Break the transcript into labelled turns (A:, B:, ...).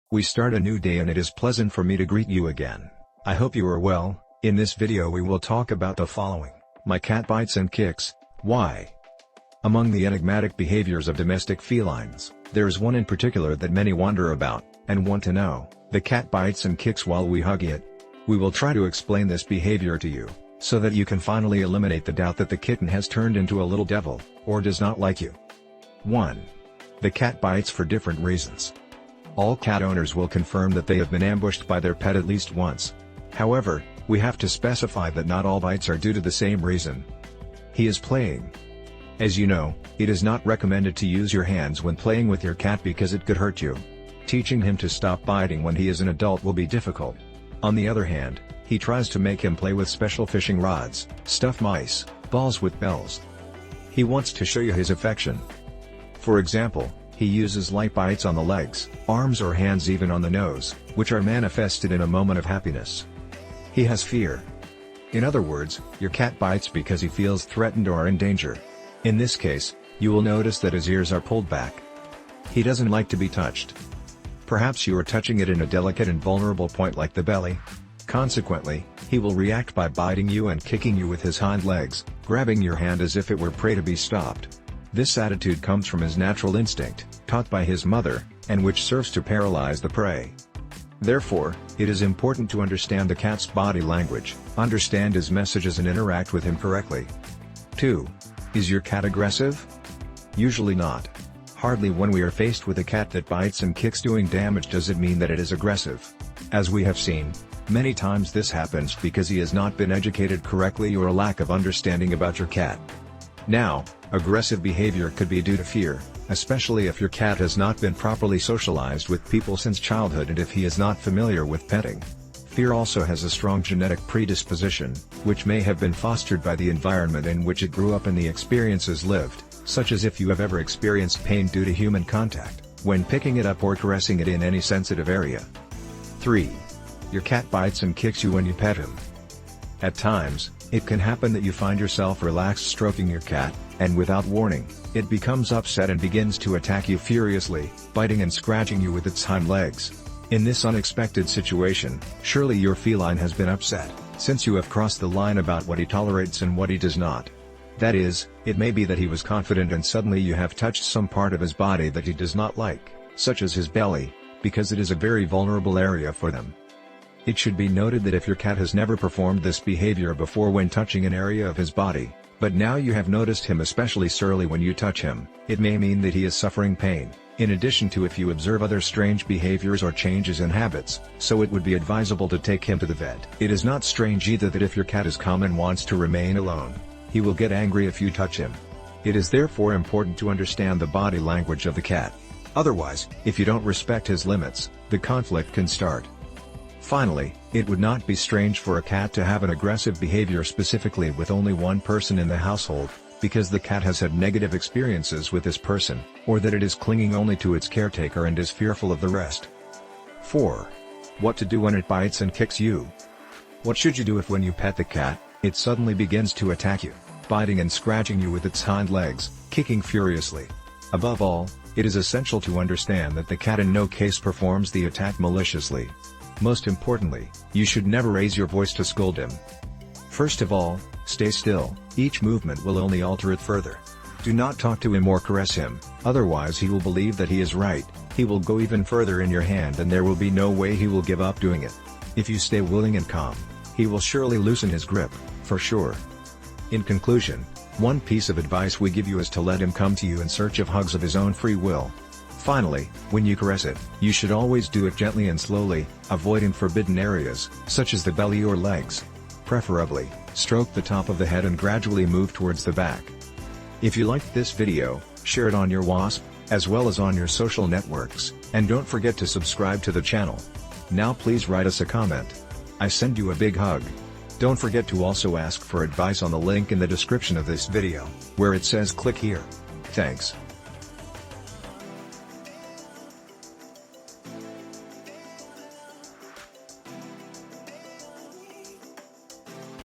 A: We start a new day and it is pleasant for me to greet you again. I hope you are well. In this video we will talk about the following: my cat bites and kicks. Why? Among the enigmatic behaviors of domestic felines, there is one in particular that many wonder about, and want to know: the cat bites and kicks while we hug it. We will try to explain this behavior to you, so that you can finally eliminate the doubt that the kitten has turned into a little devil, or does not like you. 1. The cat bites for different reasons. All cat owners will confirm that they have been ambushed by their pet at least once. However, we have to specify that not all bites are due to the same reason. He is playing. As you know, it is not recommended to use your hands when playing with your cat because it could hurt you. Teaching him to stop biting when he is an adult will be difficult. On the other hand, he tries to make him play with special fishing rods, stuffed mice, balls with bells. He wants to show you his affection. For example, he uses light bites on the legs, arms or hands, even on the nose, which are manifested in a moment of happiness. He has fear. In other words, your cat bites because he feels threatened or in danger. In this case, you will notice that his ears are pulled back. He doesn't like to be touched. Perhaps you are touching it in a delicate and vulnerable point like the belly. Consequently, he will react by biting you and kicking you with his hind legs, grabbing your hand as if it were prey to be stopped. This attitude comes from his natural instinct, taught by his mother, and which serves to paralyze the prey. Therefore, it is important to understand the cat's body language, understand his messages and interact with him correctly. 2. Is your cat aggressive? Usually not. Hardly when we are faced with a cat that bites and kicks doing damage does it mean that it is aggressive. As we have seen, many times this happens because he has not been educated correctly or a lack of understanding about your cat. Now, aggressive behavior could be due to fear, especially if your cat has not been properly socialized with people since childhood and if he is not familiar with petting. Fear also has a strong genetic predisposition, which may have been fostered by the environment in which it grew up and the experiences lived, such as if you have ever experienced pain due to human contact, when picking it up or caressing it in any sensitive area. 3. Your cat bites and kicks you when you pet him. At times, it can happen that you find yourself relaxed stroking your cat, and without warning, it becomes upset and begins to attack you furiously, biting and scratching you with its hind legs. In this unexpected situation, surely your feline has been upset, since you have crossed the line about what he tolerates and what he does not. That is, it may be that he was confident and suddenly you have touched some part of his body that he does not like, such as his belly, because it is a very vulnerable area for them. It should be noted that if your cat has never performed this behavior before when touching an area of his body, but now you have noticed him especially surly when you touch him, it may mean that he is suffering pain, in addition to if you observe other strange behaviors or changes in habits, so it would be advisable to take him to the vet. It is not strange either that if your cat is calm and wants to remain alone, he will get angry if you touch him. It is therefore important to understand the body language of the cat. Otherwise, if you don't respect his limits, the conflict can start. Finally, it would not be strange for a cat to have an aggressive behavior specifically with only one person in the household, because the cat has had negative experiences with this person, or that it is clinging only to its caretaker and is fearful of the rest. 4. What to do when it bites and kicks you? What should you do if when you pet the cat, it suddenly begins to attack you, biting and scratching you with its hind legs, kicking furiously? Above all, it is essential to understand that the cat in no case performs the attack maliciously. Most importantly, you should never raise your voice to scold him. First of all, stay still, each movement will only alter it further. Do not talk to him or caress him, otherwise he will believe that he is right, he will go even further in your hand and there will be no way he will give up doing it. If you stay willing and calm, he will surely loosen his grip, for sure. In conclusion, one piece of advice we give you is to let him come to you in search of hugs of his own free will. Finally, when you caress it, you should always do it gently and slowly, avoiding forbidden areas, such as the belly or legs. Preferably, stroke the top of the head and gradually move towards the back. If you liked this video, share it on your WhatsApp, as well as on your social networks, and don't forget to subscribe to the channel. Now please write us a comment. I send you a big hug. Don't forget to also ask for advice on the link in the description of this video, where it says click here. Thanks.